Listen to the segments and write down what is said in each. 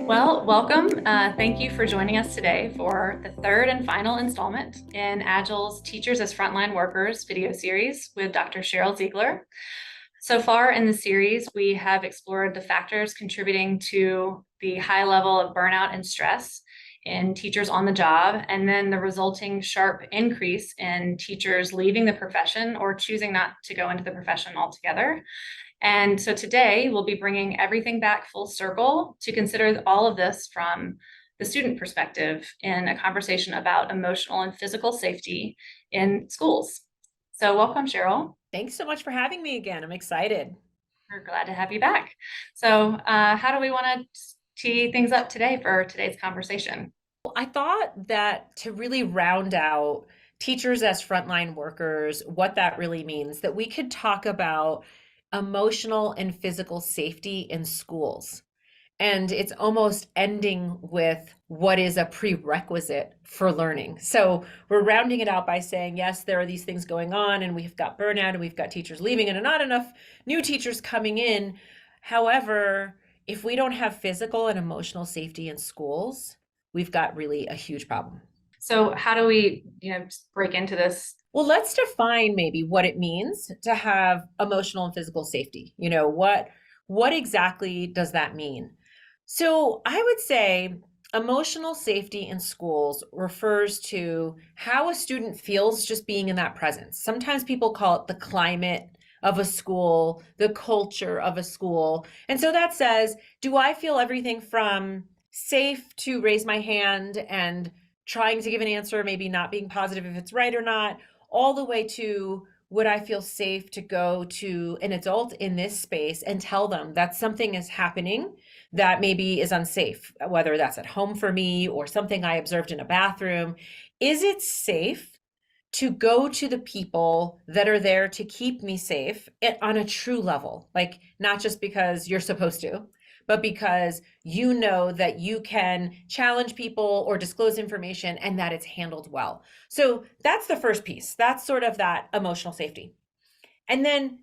Well, welcome. Thank you for joining us today for the third and final installment in Agile's Teachers as Frontline Workers video series with Dr. Sheryl Ziegler. So far in the series, we have explored the factors contributing to the high level of burnout and stress in teachers on the job, and then the resulting sharp increase in teachers leaving the profession or choosing not to go into the profession altogether. And so today we'll be bringing everything back full circle to consider all of this from the student perspective in a conversation about emotional and physical safety in schools. So welcome, Sheryl. Thanks so much for having me again. I'm excited. We're glad to have you back. So how do we want to tee things up today for today's conversation? Well, I thought that to really round out teachers as frontline workers, what that really means, that we could talk about emotional and physical safety in schools. And it's almost ending with what is a prerequisite for learning. So we're rounding it out by saying, yes, there are these things going on, and we've got burnout, and we've got teachers leaving, and not enough new teachers coming in. However, if we don't have physical and emotional safety in schools, we've got really a huge problem. So how do we, break into this? Well, let's define maybe what it means to have emotional and physical safety. What exactly does that mean? So I would say emotional safety in schools refers to how a student feels just being in that presence. Sometimes people call it the climate of a school, the culture of a school. And so that says, do I feel everything from safe to raise my hand and trying to give an answer, maybe not being positive if it's right or not, all the way to would I feel safe to go to an adult in this space and tell them that something is happening that maybe is unsafe, whether that's at home for me or something I observed in a bathroom? Is it safe to go to the people that are there to keep me safe on a true level? Like, not just because you're supposed to, but because you know that you can challenge people or disclose information and that it's handled well. So that's the first piece. That's sort of that emotional safety. And then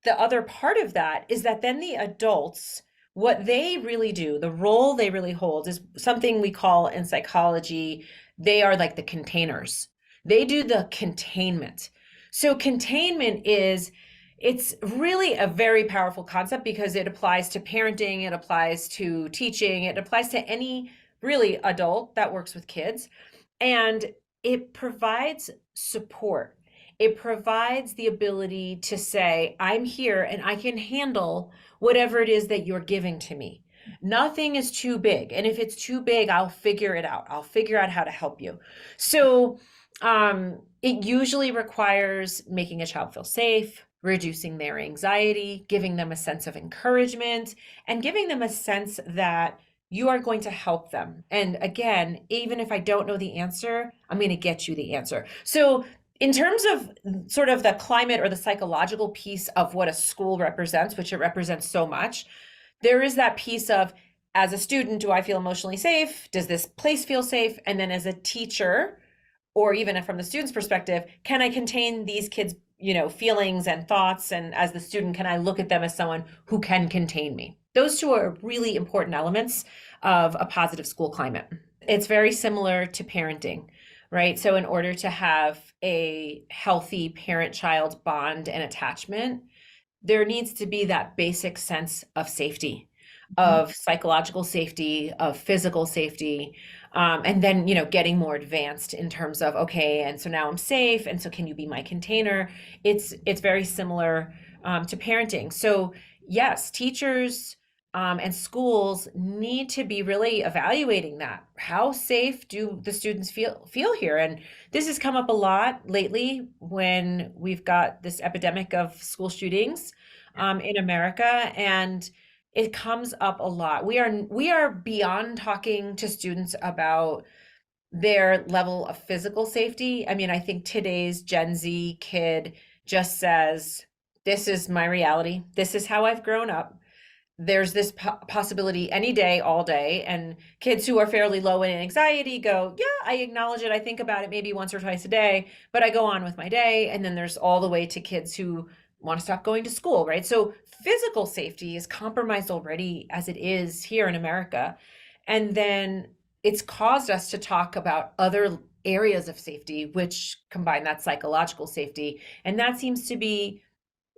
the other part of that is that then the adults, what they really do, the role they really hold is something we call in psychology, they are like the containers. They do the containment. So containment it's really a very powerful concept because it applies to parenting, it applies to teaching, it applies to any really adult that works with kids. And it provides support. It provides the ability to say, I'm here and I can handle whatever it is that you're giving to me. Nothing is too big. And if it's too big, I'll figure it out. I'll figure out how to help you. So it usually requires making a child feel safe, reducing their anxiety, giving them a sense of encouragement, and giving them a sense that you are going to help them. And again, even if I don't know the answer, I'm going to get you the answer. So in terms of sort of the climate or the psychological piece of what a school represents, which it represents so much, there is that piece of, as a student, do I feel emotionally safe? Does this place feel safe? And then as a teacher, or even from the student's perspective, can I contain these kids' feelings and thoughts? And as the student, can I look at them as someone who can contain me? Those two are really important elements of a positive school climate. It's very similar to parenting, right? So in order to have a healthy parent-child bond and attachment, there needs to be that basic sense of safety, of psychological safety, of physical safety, and then getting more advanced in terms of, okay, and so now I'm safe, and so can you be my container? It's very similar to parenting. So yes, teachers and schools need to be really evaluating that. How safe do the students feel here? And this has come up a lot lately when we've got this epidemic of school shootings in America, and it comes up a lot. We are beyond talking to students about their level of physical safety. I mean, I think today's Gen Z kid just says, this is my reality. This is how I've grown up. There's this possibility any day, all day. And kids who are fairly low in anxiety go, yeah, I acknowledge it. I think about it maybe once or twice a day, but I go on with my day. And then there's all the way to kids who want to stop going to school, right? So physical safety is compromised already as it is here in America. And then it's caused us to talk about other areas of safety, which combine that psychological safety. And that seems to be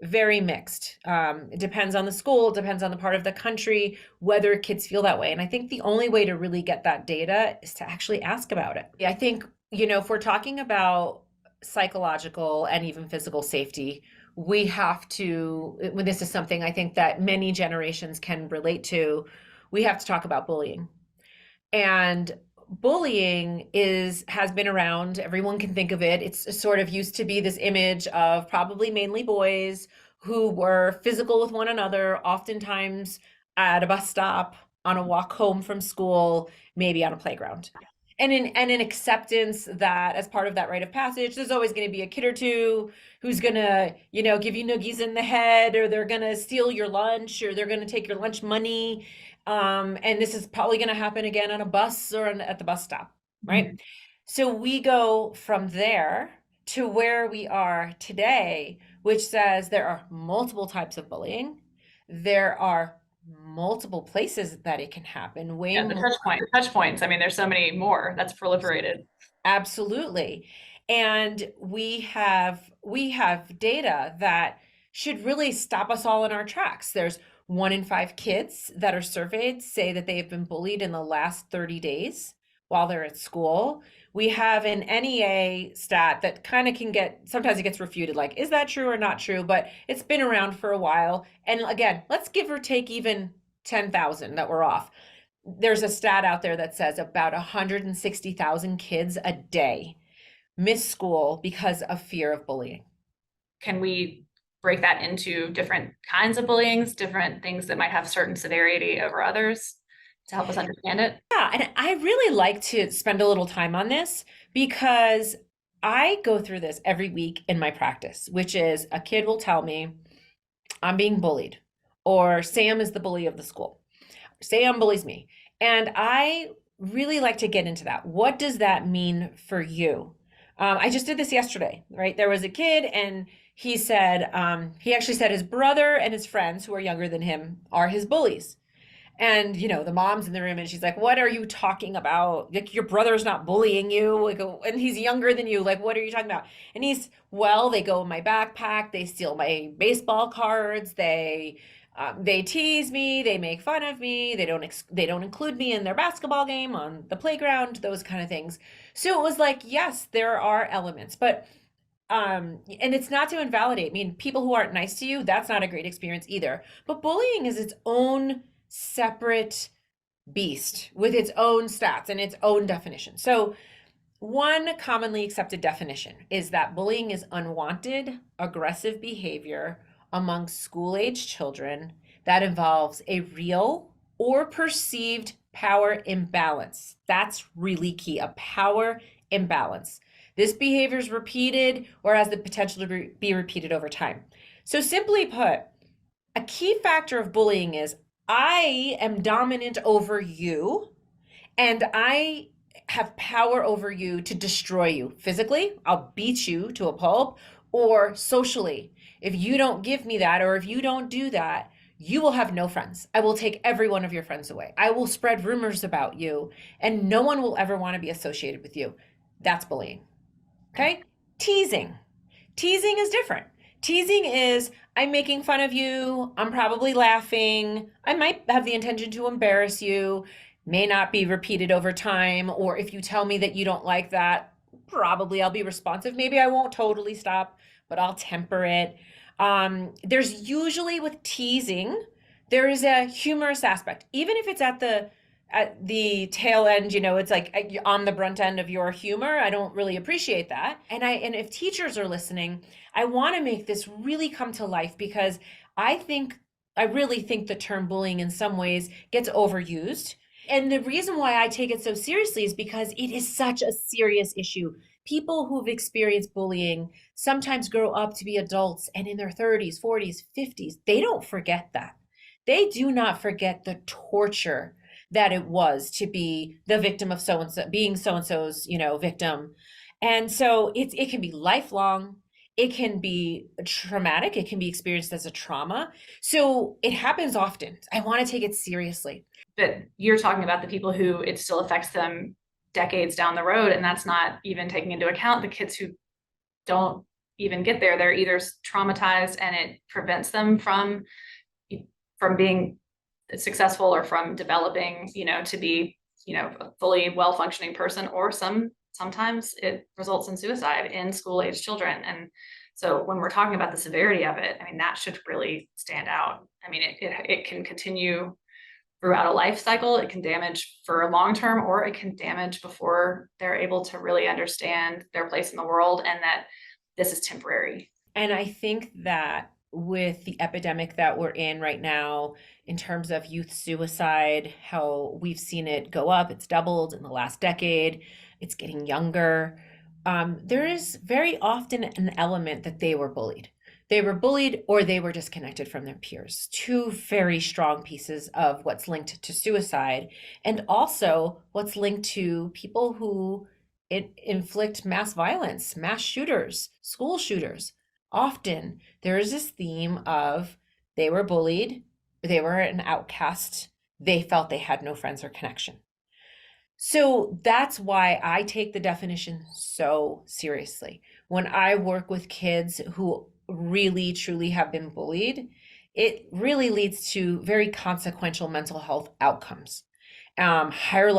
very mixed. It depends on the school, it depends on the part of the country, whether kids feel that way. And I think the only way to really get that data is to actually ask about it. I think, if we're talking about psychological and even physical safety, we have to, when this is something I think that many generations can relate to, we have to talk about bullying. And bullying has been around. Everyone can think of it. It's sort of used to be this image of probably mainly boys who were physical with one another, oftentimes at a bus stop, on a walk home from school, maybe on a playground. And in acceptance that as part of that rite of passage, there's always going to be a kid or two who's going to, give you noogies in the head, or they're going to steal your lunch, or they're going to take your lunch money. And this is probably going to happen again on a bus or at the bus stop, right? Mm-hmm. So we go from there to where we are today, which says there are multiple types of bullying. There are multiple places that it can happen. The touch points. I mean, there's so many more that's proliferated. Absolutely. And we have data that should really stop us all in our tracks. There's 1 in 5 kids that are surveyed say that they have been bullied in the last 30 days while they're at school. We have an NEA stat that kind of sometimes it gets refuted, like, is that true or not true? But it's been around for a while. And again, let's give or take even 10,000 that we're off. There's a stat out there that says about 160,000 kids a day miss school because of fear of bullying. Can we break that into different kinds of bullying, different things that might have certain severity over others to help us understand it? Yeah, and I really like to spend a little time on this because I go through this every week in my practice, which is a kid will tell me, I'm being bullied, or Sam is the bully of the school. Sam bullies me. And I really like to get into that. What does that mean for you? I just did this yesterday, right? There was a kid and he said, he actually said his brother and his friends who are younger than him are his bullies. And, the mom's in the room and she's like, what are you talking about? Like, your brother's not bullying you. Like, and he's younger than you. Like, what are you talking about? And they go in my backpack. They steal my baseball cards. They tease me. They make fun of me. They don't include me in their basketball game on the playground, those kind of things. So it was like, yes, there are elements, but and it's not to invalidate. I mean, people who aren't nice to you, that's not a great experience either. But bullying is its own separate beast with its own stats and its own definition. So one commonly accepted definition is that bullying is unwanted, aggressive behavior among school-age children that involves a real or perceived power imbalance. That's really key, a power imbalance. This behavior is repeated or has the potential to be repeated over time. So simply put, a key factor of bullying is I am dominant over you and I have power over you to destroy you. Physically, I'll beat you to a pulp, or socially. If you don't give me that, or if you don't do that, you will have no friends. I will take every one of your friends away. I will spread rumors about you, and no one will ever want to be associated with you. That's bullying. Okay? Teasing. Teasing is different. Teasing is, I'm making fun of you. I'm probably laughing. I might have the intention to embarrass you. May not be repeated over time. Or if you tell me that you don't like that, probably I'll be responsive. Maybe I won't totally stop, but I'll temper it. There's usually with teasing, there is a humorous aspect. Even if it's at the tail end, it's like on the brunt end of your humor. I don't really appreciate that. And if teachers are listening, I want to make this really come to life because I really think the term bullying in some ways gets overused. And the reason why I take it so seriously is because it is such a serious issue. People who've experienced bullying sometimes grow up to be adults and in their 30s, 40s, 50s, they don't forget that. They do not forget the torture that it was to be the victim of so-and-so, being so-and-so's, victim. And so it can be lifelong. It can be traumatic. It can be experienced as a trauma. So it happens often. I want to take it seriously. but you're talking about the people who it still affects them decades down the road, and that's not even taking into account the kids who don't even get there. They're either traumatized and it prevents them from being successful or from developing, to be, a fully well-functioning person, or sometimes it results in suicide in school-age children. And so when we're talking about the severity of it, I mean, that should really stand out. I mean, it can continue throughout a life cycle. It can damage for long term, or it can damage before they're able to really understand their place in the world and that this is temporary. And I think that with the epidemic that we're in right now, in terms of youth suicide, how we've seen it go up, it's doubled in the last decade, it's getting younger. There is very often an element that they were bullied. They were bullied or they were disconnected from their peers. Two very strong pieces of what's linked to suicide, and also what's linked to people who inflict mass violence, mass shooters, school shooters. Often there is this theme of they were bullied, they were an outcast, they felt they had no friends or connection. So that's why I take the definition so seriously. When I work with kids who really truly have been bullied, it really leads to very consequential mental health outcomes. Higher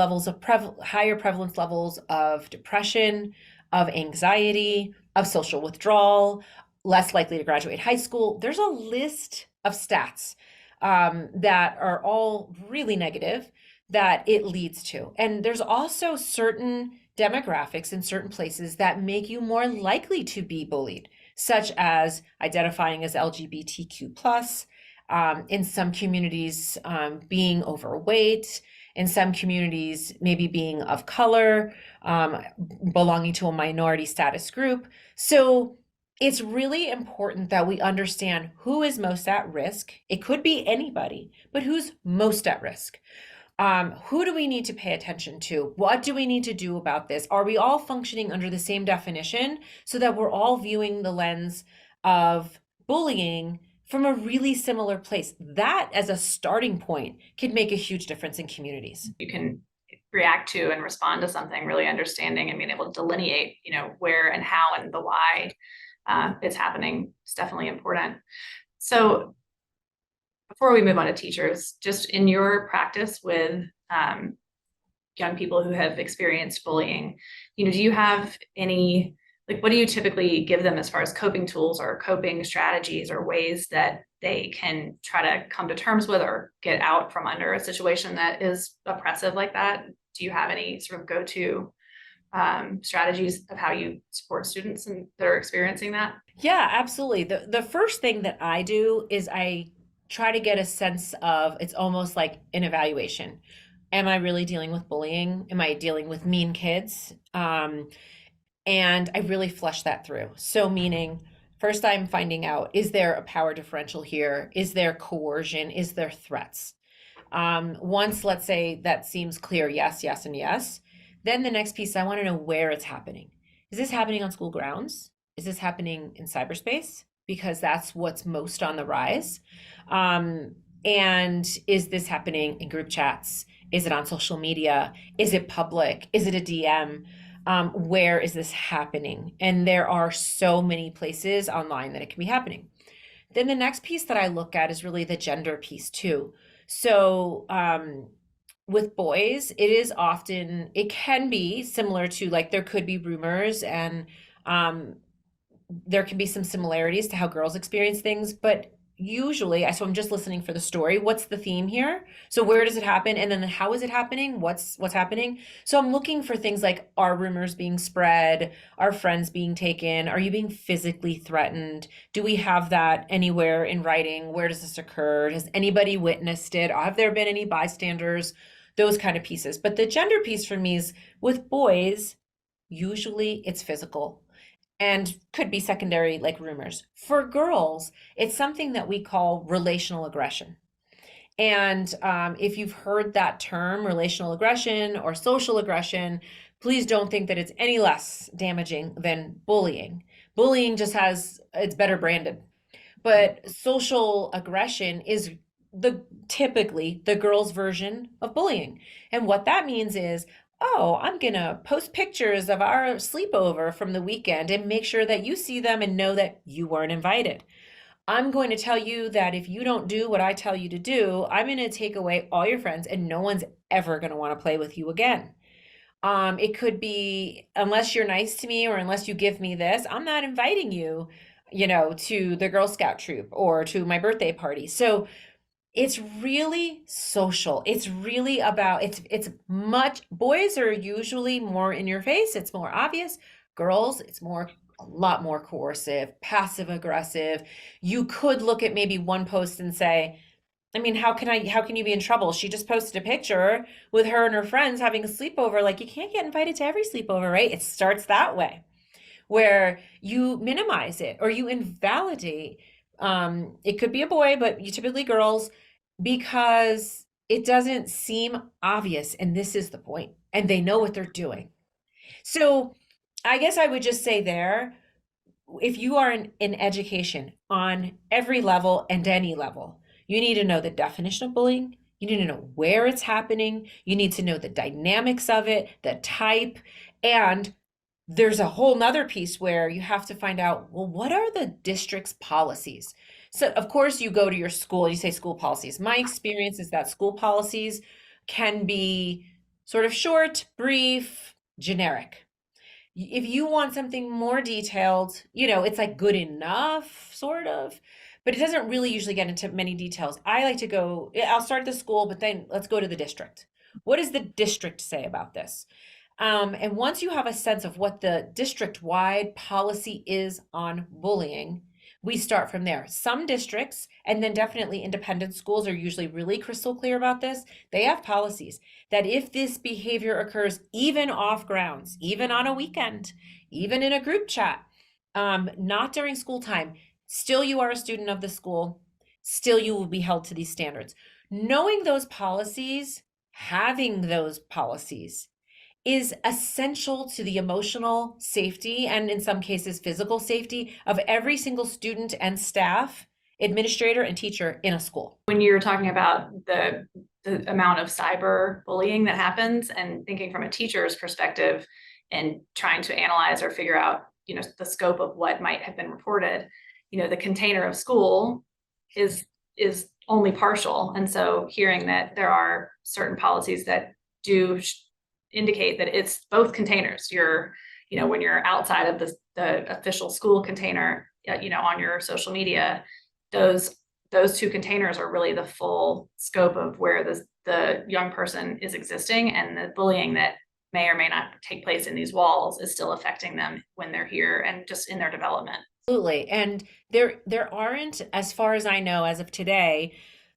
prevalence levels of depression, of anxiety, of social withdrawal, less likely to graduate high school. There's a list of stats that are all really negative that it leads to. And there's also certain demographics in certain places that make you more likely to be bullied, such as identifying as LGBTQ+, in some communities being overweight, in some communities maybe being of color, belonging to a minority status group. So it's really important that we understand who is most at risk. It could be anybody, but who's most at risk? Who do we need to pay attention to? What do we need to do about this? Are we all functioning under the same definition so that we're all viewing the lens of bullying from a really similar place? That, as a starting point, could make a huge difference in communities. You can react to and respond to something, really understanding and being able to delineate, where and how and the why it's happening is definitely important. So before we move on to teachers, just in your practice with young people who have experienced bullying, do you have any, what do you typically give them as far as coping tools or coping strategies or ways that they can try to come to terms with or get out from under a situation that is oppressive like that? Do you have any sort of go-to strategies of how you support students that are experiencing that? Yeah, absolutely. The first thing that I do is I try to get a sense of, it's almost like an evaluation. Am I really dealing with bullying? Am I dealing with mean kids? And I really flush that through. So meaning, first I'm finding out, is there a power differential here? Is there coercion? Is there threats? Once, let's say that seems clear, yes, yes, and yes, then the next piece, I want to know where it's happening. Is this happening on school grounds? Is this happening in cyberspace? Because that's what's most on the rise. And is this happening in group chats? Is it on social media? Is it public? Is it a DM? Where is this happening? And there are so many places online that it can be happening. Then the next piece that I look at is really the gender piece too. So with boys, it can be similar to, like, there could be rumors and there can be some similarities to how girls experience things, but usually, so I'm just listening for the story. What's the theme here? So where does it happen? And then how is it happening? What's happening? So I'm looking for things like, are rumors being spread? Are friends being taken? Are you being physically threatened? Do we have that anywhere in writing? Where does this occur? Has anybody witnessed it? Have there been any bystanders? Those kind of pieces. But the gender piece for me is, with boys, usually it's physical and could be secondary, like rumors. For girls, it's something that we call relational aggression. And if you've heard that term, relational aggression or social aggression, please don't think that it's any less damaging than bullying. Bullying just it's better branded. But social aggression is typically the girls' version of bullying. And what that means is, oh, I'm gonna post pictures of our sleepover from the weekend and make sure that you see them and know that you weren't invited. I'm going to tell you that if you don't do what I tell you to do, I'm going to take away all your friends and no one's ever going to want to play with you again. It could be, unless you're nice to me or unless you give me this, I'm not inviting you, to the Girl Scout troop or to my birthday party. So it's really social. It's really about, it's much, boys are usually more in your face. It's more obvious. Girls, it's a lot more coercive, passive aggressive. You could look at maybe one post and say, I mean, how can you be in trouble? She just posted a picture with her and her friends having a sleepover. Like, you can't get invited to every sleepover, right? It starts that way, where you minimize it or you invalidate. It could be a boy, but you typically girls, because it doesn't seem obvious. And this is the point. And they know what they're doing. So I guess I would just say there, if you are in education on every level and any level, you need to know the definition of bullying. You need to know where it's happening. You need to know the dynamics of it, the type. And there's a whole nother piece where you have to find out, well, what are the district's policies? So, of course, you go to your school, you say school policies. My experience is that school policies can be sort of short, brief, generic. If you want something more detailed, it's like good enough, sort of, but it doesn't really usually get into many details. I like to go, I'll start at the school, but then let's go to the district. What does the district say about this? And once you have a sense of what the district-wide policy is on bullying, we start from there. Some districts, and then definitely independent schools, are usually really crystal clear about this. They have policies that if this behavior occurs even off grounds, even on a weekend, even in a group chat, not during school time, still you are a student of the school, still you will be held to these standards. Knowing those policies, having those policies, is essential to the emotional safety and in some cases physical safety of every single student and staff, administrator and teacher in a school. When you're talking about the amount of cyber bullying that happens and thinking from a teacher's perspective and trying to analyze or figure out, the scope of what might have been reported, the container of school is only partial. And so hearing that there are certain policies that do indicate that it's both containers. When you're outside of the official school container, on your social media, those two containers are really the full scope of where the young person is existing, and the bullying that may or may not take place in these walls is still affecting them when they're here and just in their development. Absolutely. And there aren't, as far as I know, as of today,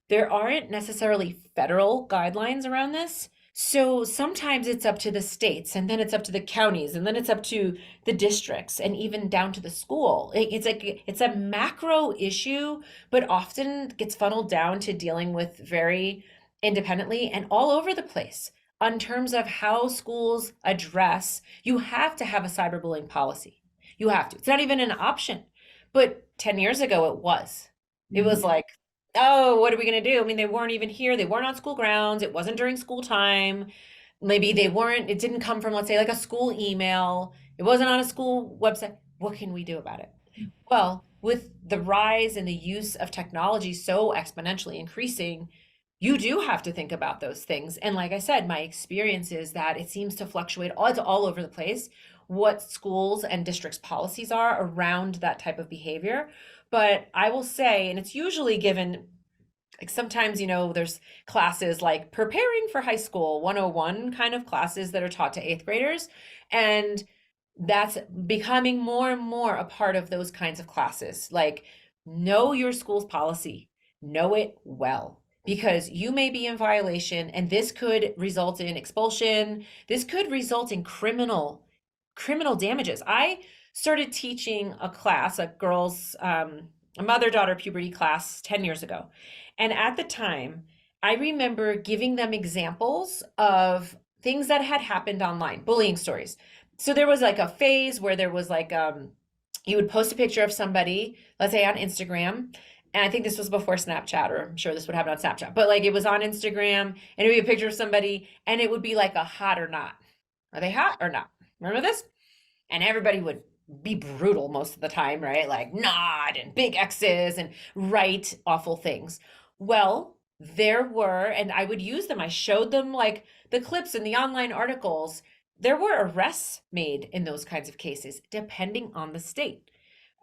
there aren't necessarily federal guidelines around this. So sometimes it's up to the states, and then it's up to the counties, and then it's up to the districts, and even down to the school. It's a macro issue, but often gets funneled down to dealing with very independently and all over the place on terms of how schools address. You have to have a cyberbullying policy. You have to. It's not even an option. But 10 years ago, it was. It was like, oh, what are we going to do? I mean, they weren't even here. They weren't on school grounds. It wasn't during school time. Maybe it didn't come from, let's say, like a school email. It wasn't on a school website. What can we do about it? Well, with the rise and the use of technology so exponentially increasing, you do have to think about those things. And like I said, my experience is that it seems to fluctuate. It's all over the place what schools and districts' policies are around that type of behavior. But I will say, and it's usually given, like sometimes, there's classes like preparing for high school 101 kind of classes that are taught to 8th graders. And that's becoming more and more a part of those kinds of classes. Like, know your school's policy, know it well, because you may be in violation, and this could result in expulsion. This could result in criminal damages. I started teaching a class, a girls, a mother-daughter puberty class 10 years ago. And at the time, I remember giving them examples of things that had happened online, bullying stories. So there was like a phase where there was like, you would post a picture of somebody, let's say on Instagram, And I think this was before Snapchat, or I'm sure this would happen on Snapchat, but like it was on Instagram and it would be a picture of somebody and it would be like a hot or not. Are they hot or not? Remember this? And everybody would be brutal most of the time, right? Like not and big X's and write awful things. Well, there were, and I would use them. I showed them like the clips in the online articles. There were arrests made in those kinds of cases, depending on the state,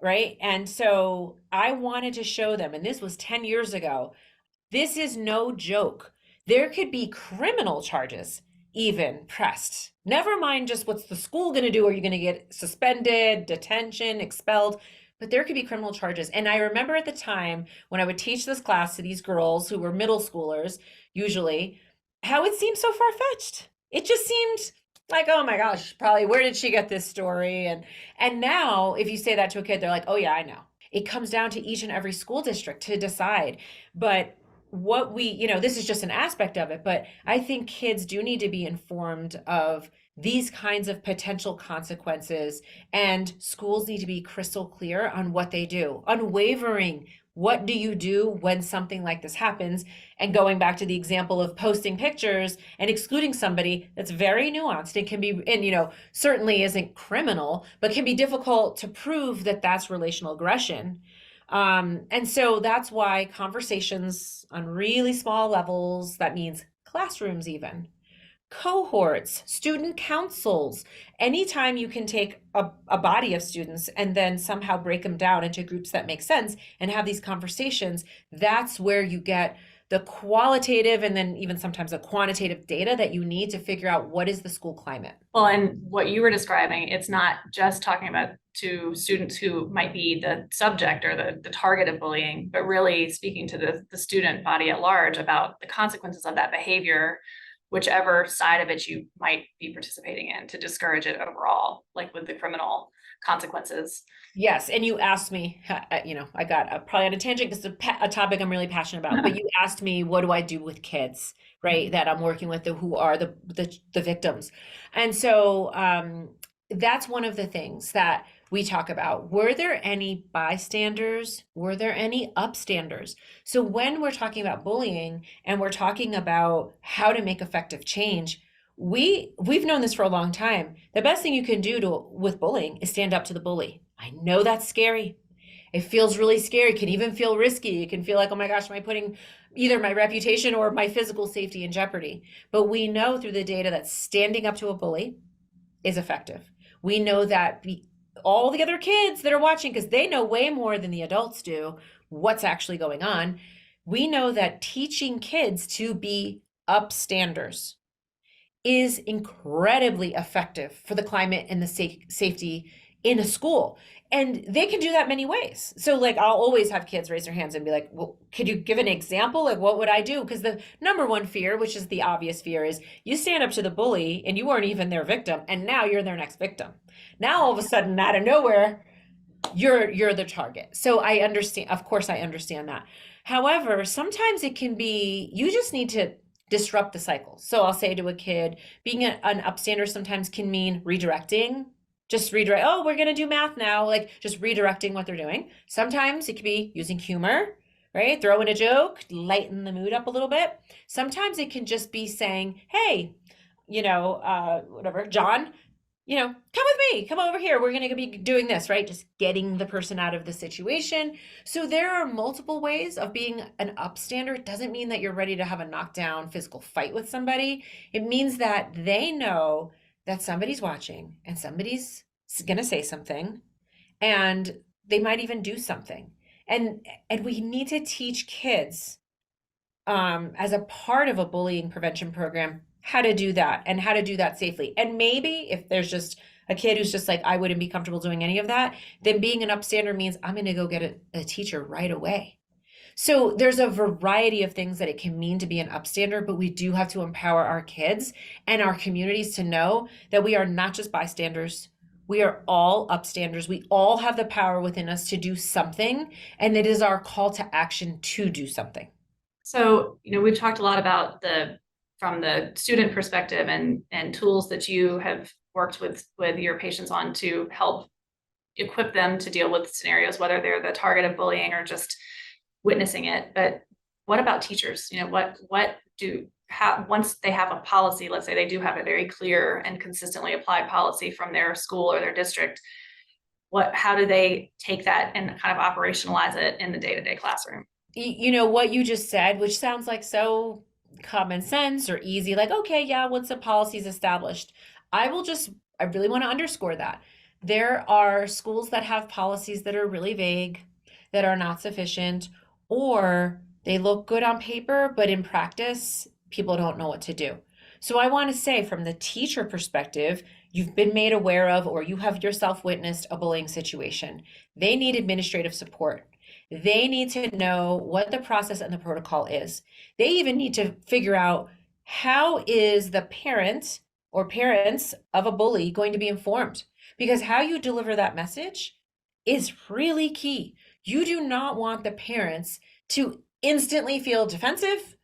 right? And so I wanted to show them, and this was 10 years ago. This is no joke. There could be criminal charges even pressed. Never mind just what's the school going to do? Are you going to get suspended, detention, expelled? But there could be criminal charges. And I remember at the time when I would teach this class to these girls who were middle schoolers, usually, how it seemed so far-fetched. It just seemed like, oh my gosh, probably where did she get this story? And now if you say that to a kid, they're like, oh yeah, I know. It comes down to each and every school district to decide. But what we, this is just an aspect of it, but I think kids do need to be informed of these kinds of potential consequences, and schools need to be crystal clear on what they do, unwavering. What do you do when something like this happens? And going back to the example of posting pictures and excluding somebody, that's very nuanced. It can be, and certainly isn't criminal, but can be difficult to prove that that's relational aggression. And so that's why conversations on really small levels, that means classrooms even, cohorts, student councils, anytime you can take a body of students and then somehow break them down into groups that make sense and have these conversations, that's where you get the qualitative and then even sometimes the quantitative data that you need to figure out what is the school climate. Well, and what you were describing, it's not just talking about to students who might be the subject or the target of bullying, but really speaking to the student body at large about the consequences of that behavior, whichever side of it you might be participating in, to discourage it overall, like with the criminal consequences. Yes, and you asked me, I got probably on a tangent because it's a topic I'm really passionate about, but you asked me, what do I do with kids, right, that I'm working with who are the victims? And so that's one of the things that we talk about. Were there any bystanders? Were there any upstanders? So when we're talking about bullying and we're talking about how to make effective change, we've known this for a long time. The best thing you can do with bullying is stand up to the bully. I know that's scary. It feels really scary. It can even feel risky. It can feel like, oh my gosh, am I putting either my reputation or my physical safety in jeopardy? But we know through the data that standing up to a bully is effective. We know that all the other kids that are watching, because they know way more than the adults do what's actually going on. We know that teaching kids to be upstanders is incredibly effective for the climate and the safety in a school. And they can do that many ways. So like, I'll always have kids raise their hands and be like, well, could you give an example? Like, what would I do? Because the number one fear, which is the obvious fear, is you stand up to the bully and you weren't even their victim. And now you're their next victim. Now, all of a sudden, out of nowhere, you're the target. So I understand, of course, I understand that. However, sometimes it can be, you just need to disrupt the cycle. So I'll say to a kid, being an upstander sometimes can mean redirecting. Just redirect, oh, we're going to do math now, like just redirecting what they're doing. Sometimes it could be using humor, right? Throw in a joke, lighten the mood up a little bit. Sometimes it can just be saying, hey, whatever, John, come with me, come over here. We're going to be doing this, right? Just getting the person out of the situation. So there are multiple ways of being an upstander. It doesn't mean that you're ready to have a knockdown physical fight with somebody. It means that they know that somebody's watching and somebody's going to say something, and they might even do something. And we need to teach kids as a part of a bullying prevention program how to do that and how to do that safely. And maybe if there's just a kid who's just like, I wouldn't be comfortable doing any of that, then being an upstander means I'm going to go get a teacher right away. So there's a variety of things that it can mean to be an upstander, but we do have to empower our kids and our communities to know that we are not just bystanders. We are all upstanders. We all have the power within us to do something, and it is our call to action to do something. So, we've talked a lot about from the student perspective and tools that you have worked with your patients on to help equip them to deal with scenarios, whether they're the target of bullying or just witnessing it. But what about teachers? Once they have a policy, let's say they do have a very clear and consistently applied policy from their school or their district, how do they take that and kind of operationalize it in the day-to-day classroom? You know what you just said, which sounds like so common sense or easy, like, okay, yeah, once a policy is established. I really want to underscore that. There are schools that have policies that are really vague, that are not sufficient, or they look good on paper, but in practice, people don't know what to do. So I want to say, from the teacher perspective, you've been made aware of, or you have yourself witnessed a bullying situation. They need administrative support. They need to know what the process and the protocol is. They even need to figure out, how is the parent or parents of a bully going to be informed? Because how you deliver that message is really key. You do not want the parents to instantly feel defensive,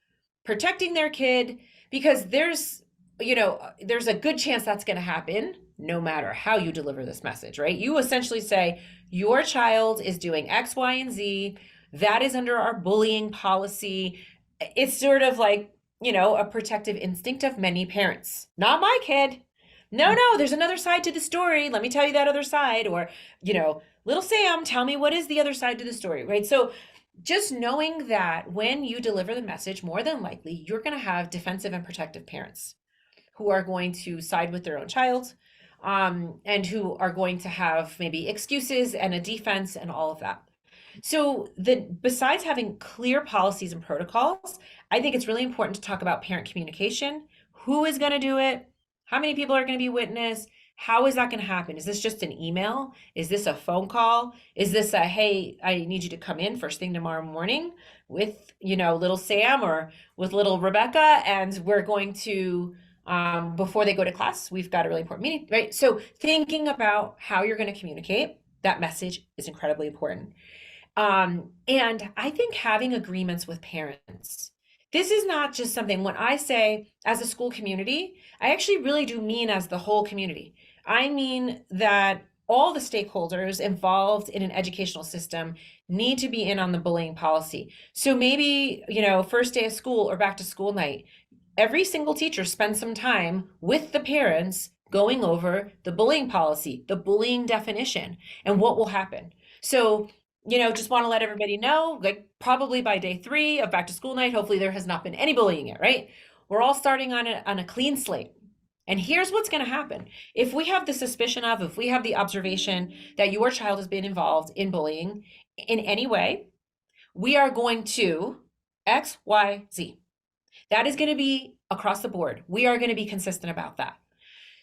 protecting their kid, because there's a good chance that's going to happen no matter how you deliver this message, right? You essentially say, your child is doing X, Y, and Z. That is under our bullying policy. It's sort of like, a protective instinct of many parents. Not my kid. No, there's another side to the story. Let me tell you that other side. Or, little Sam, tell me, what is the other side to the story, right? So just knowing that when you deliver the message, more than likely, you're going to have defensive and protective parents who are going to side with their own child, and who are going to have maybe excuses and a defense and all of that. So besides having clear policies and protocols, I think it's really important to talk about parent communication. Who is going to do it? How many people are going to be witness? How is that going to happen? Is this just an email? Is this a phone call? Is this hey, I need you to come in first thing tomorrow morning with, little Sam or with little Rebecca, and we're going to, before they go to class, we've got a really important meeting, right? So thinking about how you're going to communicate that message is incredibly important. And I think having agreements with parents. This is not just something, when I say as a school community, I actually really do mean as the whole community. I mean that all the stakeholders involved in an educational system need to be in on the bullying policy. So maybe, first day of school or back to school night, every single teacher spends some time with the parents going over the bullying policy, the bullying definition, and what will happen. So, just want to let everybody know, like, probably by day 3 of back to school night, hopefully there has not been any bullying yet, right? We're all starting on a clean slate. And here's what's going to happen. If we have the observation that your child has been involved in bullying in any way, we are going to X, Y, Z. That is going to be across the board. We are going to be consistent about that.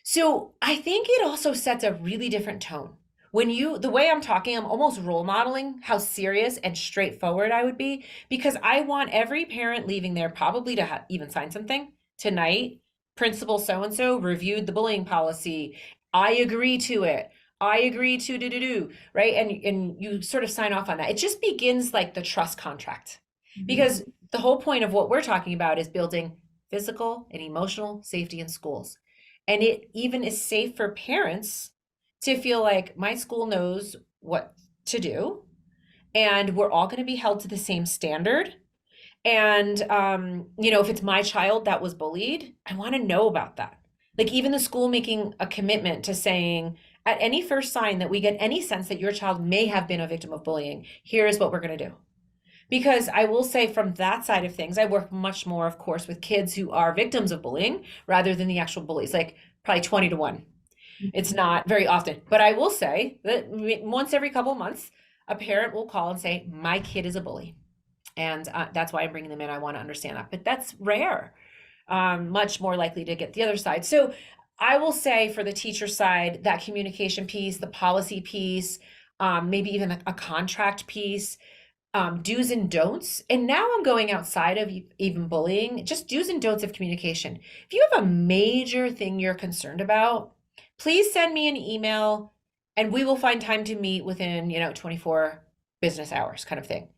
So I think it also sets a really different tone. The way I'm talking, I'm almost role modeling how serious and straightforward I would be, because I want every parent leaving there probably to even sign something tonight. Principal so-and-so reviewed the bullying policy. I agree to it. I agree to do, right? And you sort of sign off on that. It just begins like the trust contract, because the whole point of what we're talking about is building physical and emotional safety in schools. And it even is safe for parents to feel like my school knows what to do, and we're all going to be held to the same standard. And, if it's my child that was bullied, I want to know about that. Like, even the school making a commitment to saying, at any first sign that we get any sense that your child may have been a victim of bullying, here's what we're going to do. Because I will say, from that side of things, I work much more, of course, with kids who are victims of bullying rather than the actual bullies, like probably 20 to 1. It's not very often, but I will say that once every couple of months, a parent will call and say, my kid is a bully. And that's why I'm bringing them in. I want to understand that, but that's rare. Much more likely to get the other side. So I will say, for the teacher side, that communication piece, the policy piece, maybe even a contract piece, do's and don'ts. And now I'm going outside of even bullying, just do's and don'ts of communication. If you have a major thing you're concerned about, please send me an email and we will find time to meet within, 24 business hours, kind of thing.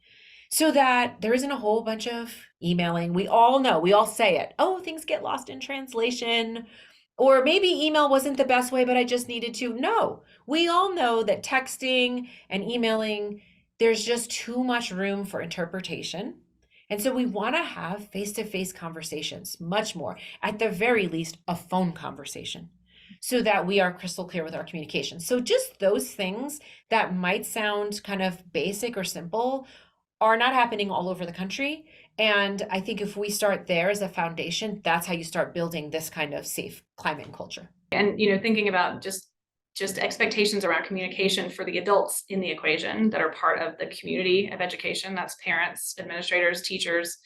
So that there isn't a whole bunch of emailing. We all know, we all say it. Oh, things get lost in translation. Or maybe email wasn't the best way, but I just needed to. No, we all know that texting and emailing there's just too much room for interpretation. And so we want to have face-to-face conversations, much more, at the very least, a phone conversation, so that we are crystal clear with our communication. So just those things that might sound kind of basic or simple are not happening all over the country. And I think if we start there as a foundation, that's how you start building this kind of safe climate and culture. And thinking about just expectations around communication for the adults in the equation that are part of the community of education, that's parents, administrators, teachers,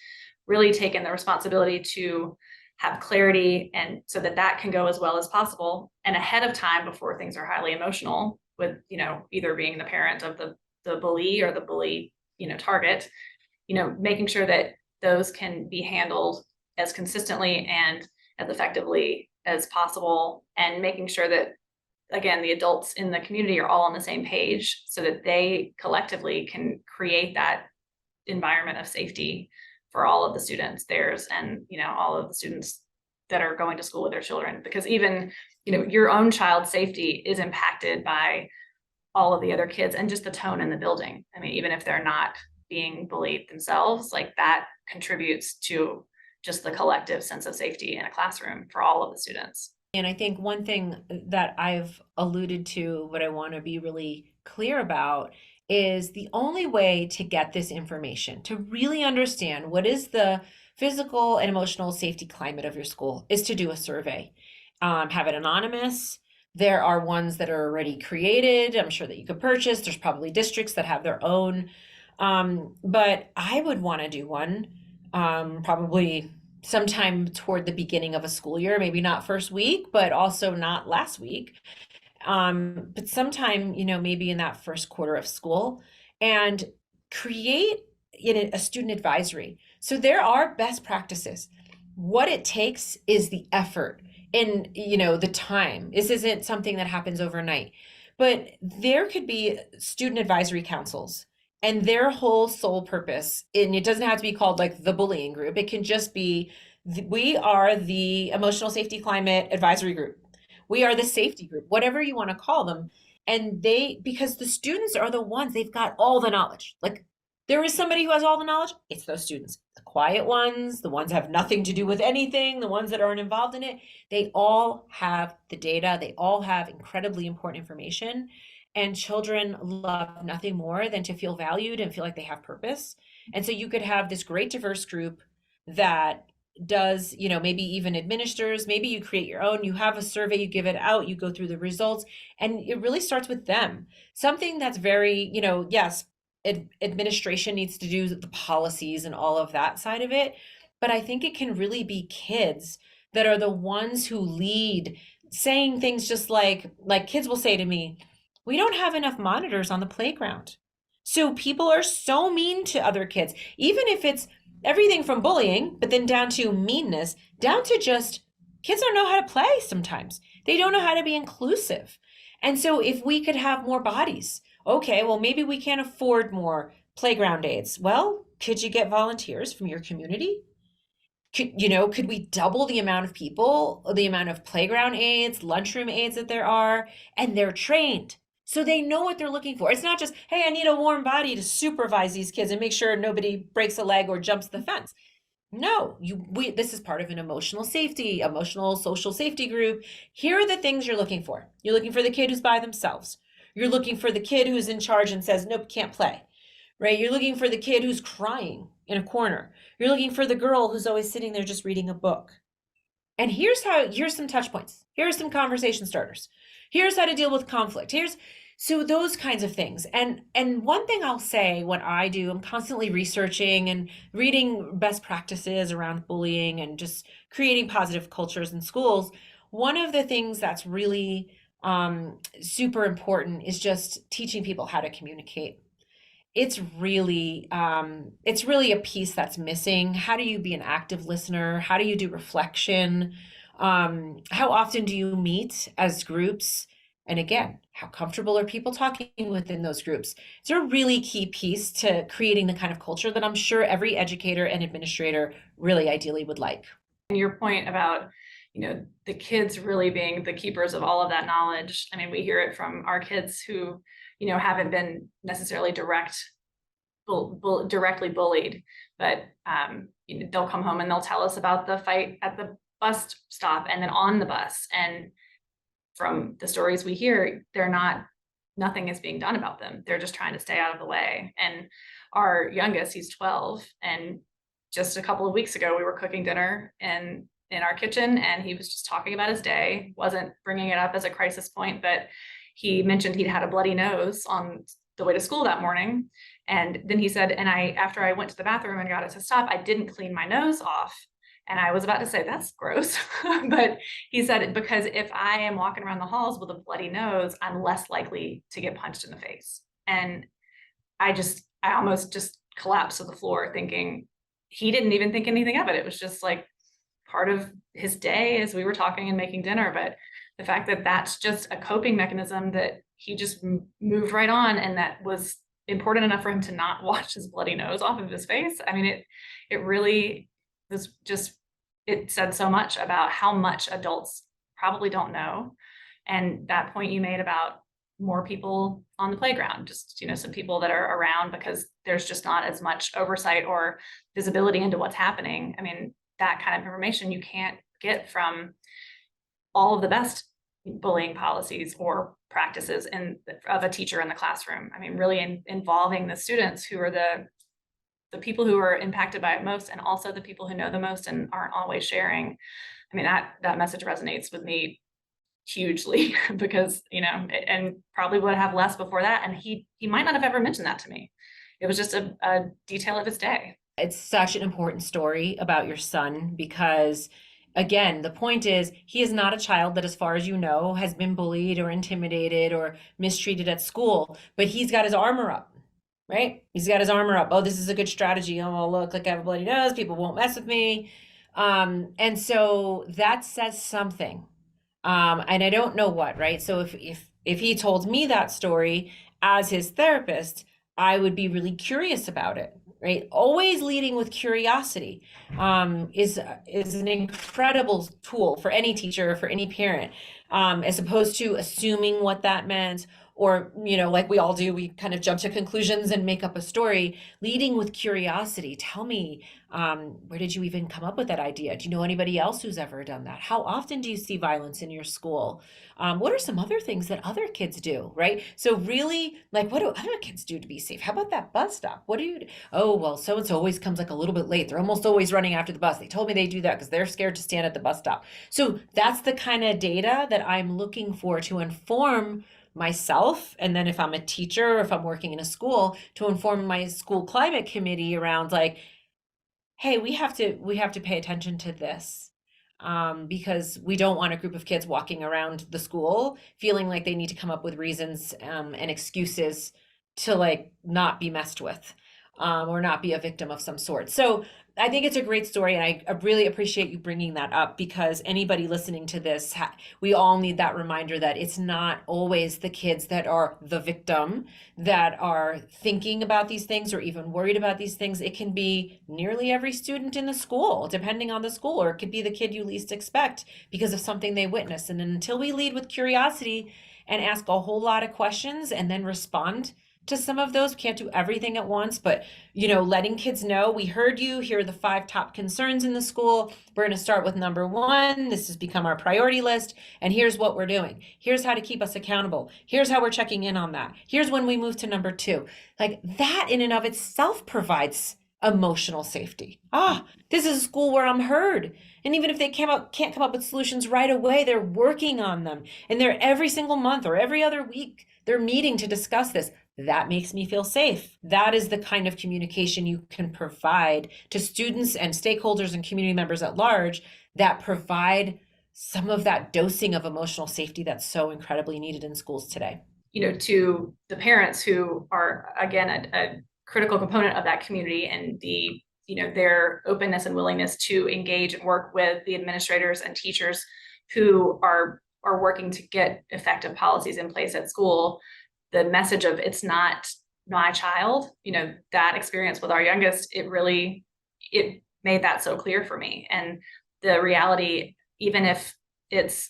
really taking the responsibility to have clarity, and so that that can go as well as possible and ahead of time before things are highly emotional, with either being the parent of the bully or the bully target, making sure that those can be handled as consistently and as effectively as possible, and making sure that, again, the adults in the community are all on the same page so that they collectively can create that environment of safety for all of the students, theirs and all of the students that are going to school with their children. Because even your own child's safety is impacted by all of the other kids and just the tone in the building. I mean, even if they're not being bullied themselves, like that contributes to just the collective sense of safety in a classroom for all of the students. And I think one thing that I've alluded to, what I want to be really clear about, is the only way to get this information, to really understand what is the physical and emotional safety climate of your school, is to do a survey. Have it anonymous. There are ones that are already created, I'm sure, that you could purchase. There's probably districts that have their own. But I would want to do one probably sometime toward the beginning of a school year, maybe not first week, but also not last week. But sometime, maybe in that first quarter of school, and create a student advisory. So there are best practices. What it takes is the effort and, the time. This isn't something that happens overnight, but there could be student advisory councils, and their whole sole purpose, and it doesn't have to be called like the bullying group. It can just be, we are the emotional safety climate advisory group. We are the safety group, whatever you want to call them. And because the students are the ones, they've got all the knowledge. Like, there is somebody who has all the knowledge, it's those students. The quiet ones, the ones that have nothing to do with anything, the ones that aren't involved in it, they all have the data. They all have incredibly important information. And children love nothing more than to feel valued and feel like they have purpose. And so you could have this great diverse group that does, maybe even administers, maybe you create your own, you have a survey, you give it out, you go through the results, and it really starts with them. Something that's very, yes, administration needs to do the policies and all of that side of it. But I think it can really be kids that are the ones who lead, saying things just like kids will say to me, we don't have enough monitors on the playground. So people are so mean to other kids, even if it's everything from bullying, but then down to meanness, down to just kids don't know how to play sometimes. They don't know how to be inclusive. And so if we could have more bodies, okay, well, maybe we can't afford more playground aides. Well, could you get volunteers from your community? Could we double the amount of people, the amount of playground aides, lunchroom aides that there are, and they're trained? So they know what they're looking for. It's not just, hey, I need a warm body to supervise these kids and make sure nobody breaks a leg or jumps the fence. No, this is part of an emotional social safety group. Here are the things you're looking for. You're looking for the kid who's by themselves. You're looking for the kid who's in charge and says, nope, can't play, right? You're looking for the kid who's crying in a corner. You're looking for the girl who's always sitting there just reading a book. And here's some touch points. Here's some conversation starters. Here's how to deal with conflict. So those kinds of things. And one thing I'll say, what I do, I'm constantly researching and reading best practices around bullying and just creating positive cultures in schools. One of the things that's really super important is just teaching people how to communicate. It's really a piece that's missing. How do you be an active listener? How do you do reflection? How often do you meet as groups? And again, how comfortable are people talking within those groups? It's a really key piece to creating the kind of culture that I'm sure every educator and administrator really ideally would like. And your point about, the kids really being the keepers of all of that knowledge. I mean, we hear it from our kids who, haven't been necessarily direct directly bullied, but they'll come home and they'll tell us about the fight at the bus stop and then on the bus. And from the stories we hear, nothing is being done about them. They're just trying to stay out of the way. And our youngest, he's 12, and just a couple of weeks ago, we were cooking dinner in our kitchen, and he was just talking about his day, wasn't bringing it up as a crisis point, but he mentioned he'd had a bloody nose on the way to school that morning. And then he said, and after I went to the bathroom and got it to stop, I didn't clean my nose off. And I was about to say, that's gross. But he said, because if I am walking around the halls with a bloody nose, I'm less likely to get punched in the face. And I almost just collapsed to the floor thinking he didn't even think anything of it. It was just like part of his day as we were talking and making dinner. But the fact that that's just a coping mechanism that he just moved right on, and that was important enough for him to not wash his bloody nose off of his face. I mean, it really was just, it said so much about how much adults probably don't know. And that point you made about more people on the playground, just, some people that are around, because there's just not as much oversight or visibility into what's happening. I mean, that kind of information you can't get from all of the best bullying policies or practices of a teacher in the classroom. I mean, really involving the students who are the people who are impacted by it most, and also the people who know the most and aren't always sharing. I mean, that message resonates with me hugely because, and probably would have less before that. And he might not have ever mentioned that to me. It was just a detail of his day. It's such an important story about your son because, again, the point is he is not a child that, as far as you know, has been bullied or intimidated or mistreated at school, but he's got his armor up, right? He's got his armor up. Oh, this is a good strategy. Oh, look, like I have a bloody nose. People won't mess with me. And so that says something. And I don't know what, right? So if he told me that story as his therapist, I would be really curious about it, right? Always leading with curiosity is an incredible tool for any teacher, for any parent, as opposed to assuming what that meant, or, like we all do, we kind of jump to conclusions and make up a story. Leading with curiosity. Tell me, where did you even come up with that idea? Do you know anybody else who's ever done that? How often do you see violence in your school? What are some other things that other kids do, right? So really, like, what do other kids do to be safe? How about that bus stop? What do you do? Oh, well, so-and-so always comes like a little bit late. They're almost always running after the bus. They told me they do that because they're scared to stand at the bus stop. So that's the kind of data that I'm looking for to inform myself, and then if I'm a teacher or if I'm working in a school, to inform my school climate committee around, like, hey, we have to pay attention to this, because we don't want a group of kids walking around the school feeling like they need to come up with reasons and excuses to, like, not be messed with, or not be a victim of some sort. So I think it's a great story, and I really appreciate you bringing that up, because anybody listening to this, we all need that reminder that it's not always the kids that are the victim that are thinking about these things or even worried about these things. It can be nearly every student in the school, depending on the school, or it could be the kid you least expect because of something they witnessed. And until we lead with curiosity and ask a whole lot of questions and then respond to some of those, can't do everything at once, but letting kids know, we heard you, here are the 5 top concerns in the school. We're going to start with number 1. This has become our priority list, and here's what we're doing. Here's how to keep us accountable. Here's how we're checking in on that. Here's when we move to number 2. Like, that in and of itself provides emotional safety. This is a school where I'm heard. And even if they can't come up with solutions right away, they're working on them. And they're every single month or every other week, they're meeting to discuss this. That makes me feel safe. That is the kind of communication you can provide to students and stakeholders and community members at large that provide some of that dosing of emotional safety that's so incredibly needed in schools today. To the parents who are, again, a critical component of that community, and their openness and willingness to engage and work with the administrators and teachers who are working to get effective policies in place at school. The message of it's not my child, that experience with our youngest, it made that so clear for me. And the reality, even if it's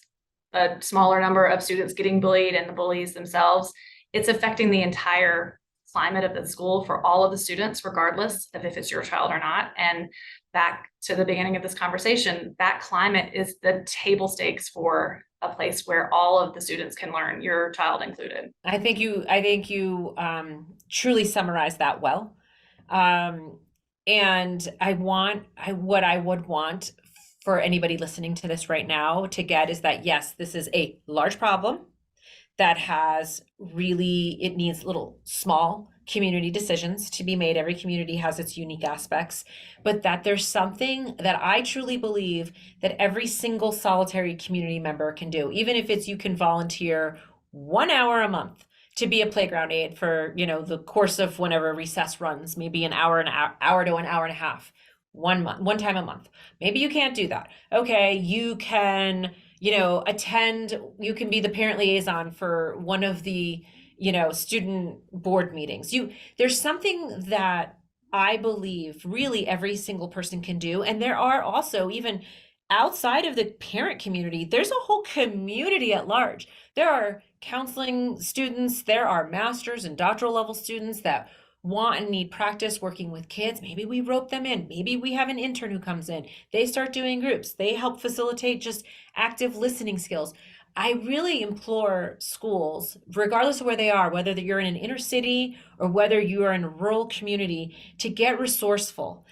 a smaller number of students getting bullied and the bullies themselves, it's affecting the entire climate of the school for all of the students, regardless of if it's your child or not. And back to the beginning of this conversation, that climate is the table stakes for a place where all of the students can learn, your child included. I think you truly summarized that well. Um, and what I would want for anybody listening to this right now to get is that, yes, this is a large problem that has really, it needs little small community decisions to be made. Every community has its unique aspects, but that there's something that I truly believe that every single solitary community member can do, even if it's you can volunteer 1 hour a month to be a playground aide for, the course of whenever recess runs, maybe an hour, hour to an hour and a half, 1 month, one time a month. Maybe you can't do that. Okay, you can you can be the parent liaison for one of the, student board meetings. There's something that I believe really every single person can do. And there are also, even outside of the parent community, there's a whole community at large. There are counseling students, there are master's and doctoral level students that want and need practice working with kids. Maybe we rope them in. Maybe we have an intern who comes in. They start doing groups. They help facilitate just active listening skills. I really implore schools, regardless of where they are, whether you're in an inner city or whether you are in a rural community, to get resourceful.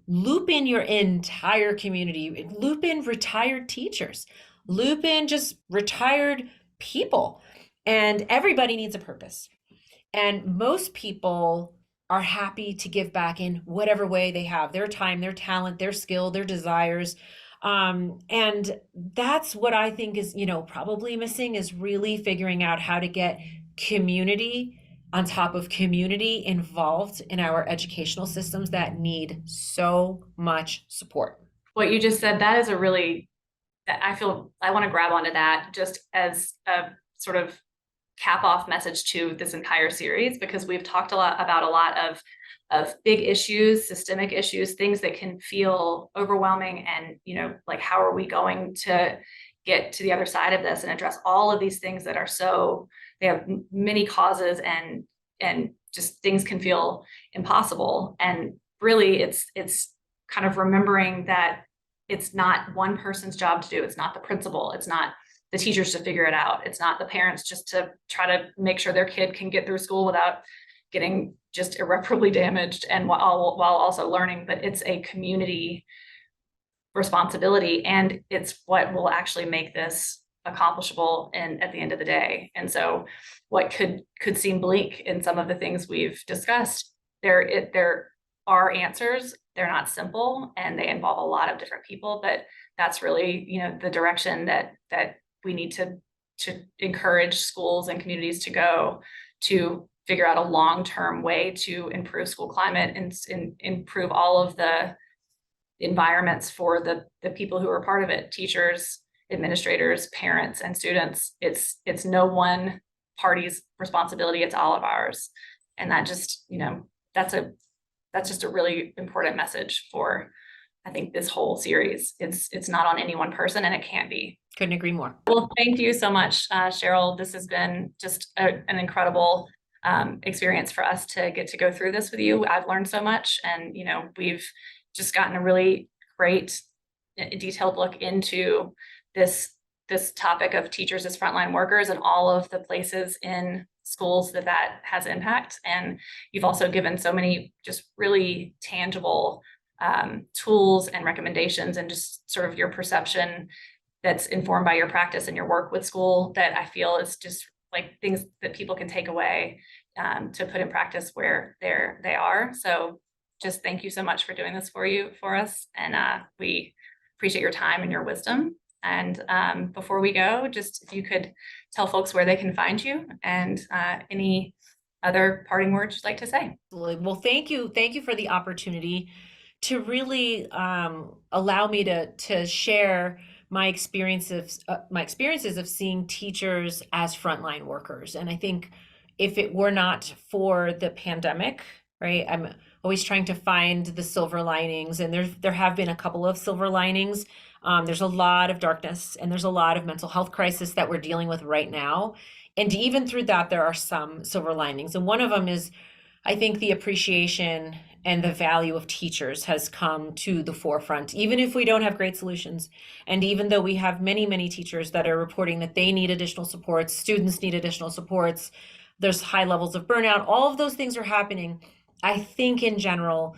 Loop in your entire community. Loop in retired teachers. Loop in just retired people. And everybody needs a purpose. And most people are happy to give back in whatever way they have, their time, their talent, their skill, their desires. And that's what I think is, probably missing, is really figuring out how to get community on top of community involved in our educational systems that need so much support. What you just said, that is I feel I want to grab onto that just as a sort of cap off message to this entire series, because we've talked about a lot of big issues, systemic issues, things that can feel overwhelming, and like, how are we going to get to the other side of this and address all of these things that are they have many causes, and just things can feel impossible. And really it's kind of remembering that it's not one person's job to do. It's not the principal, it's not the teachers to figure it out. It's not the parents just to try to make sure their kid can get through school without getting just irreparably damaged, and while also learning. But it's a community responsibility, and it's what will actually make this accomplishable and at the end of the day. And so what could seem bleak in some of the things we've discussed, there are answers. They're not simple, and they involve a lot of different people, but that's really, the direction that we need to encourage schools and communities to go, to figure out a long-term way to improve school climate and improve all of the environments for the people who are part of it: teachers, administrators, parents, and students. It's no one party's responsibility, it's all of ours. And that just, that's just a really important message for, I think, this whole series. It's not on any one person, and it can't be. Couldn't agree more. Well, thank you so much, Sheryl. This has been just an incredible experience for us to get to go through this with you. I've learned so much, and we've just gotten a really great detailed look into this topic of teachers as frontline workers and all of the places in schools that has impact. And you've also given so many just really tangible tools and recommendations, and just sort of your perception that's informed by your practice and your work with school, that I feel is just like things that people can take away to put in practice where they are. So just thank you so much for doing this for us. And we appreciate your time and your wisdom. And before we go, just if you could tell folks where they can find you, and any other parting words you'd like to say. Well, thank you. Thank you for the opportunity to really allow me to share my experiences of seeing teachers as frontline workers. And I think if it were not for the pandemic, right, I'm always trying to find the silver linings, and there have been a couple of silver linings. There's a lot of darkness, and there's a lot of mental health crisis that we're dealing with right now. And even through that, there are some silver linings. And one of them is I think the appreciation and the value of teachers has come to the forefront, even if we don't have great solutions. And even though we have many, many teachers that are reporting that they need additional supports, students need additional supports, there's high levels of burnout, all of those things are happening. I think in general,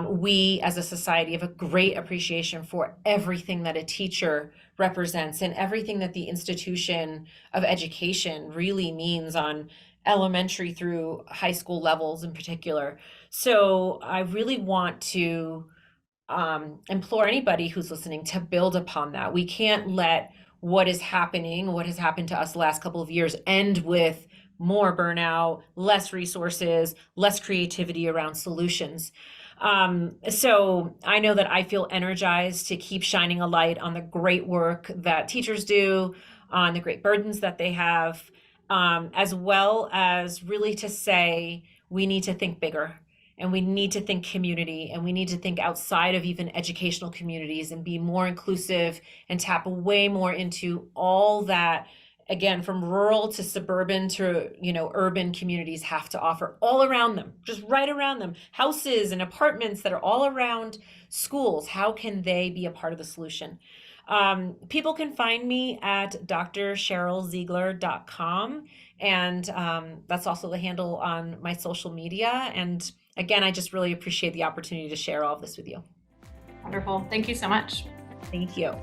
we as a society have a great appreciation for everything that a teacher represents and everything that the institution of education really means on elementary through high school levels in particular. So I really want to implore anybody who's listening to build upon that. We can't let what is happening, what has happened to us the last couple of years, end with more burnout, less resources, less creativity around solutions. So I know that I feel energized to keep shining a light on the great work that teachers do, on the great burdens that they have, as well as really to say we need to think bigger and we need to think community and we need to think outside of even educational communities and be more inclusive and tap way more into all that, again, from rural to suburban to urban communities have to offer all around them, just right around them, houses and apartments that are all around schools. How can they be a part of the solution? People can find me at drsherylziegler.com, and that's also the handle on my social media. And again, I just really appreciate the opportunity to share all of this with you. Wonderful. Thank you so much. Thank you.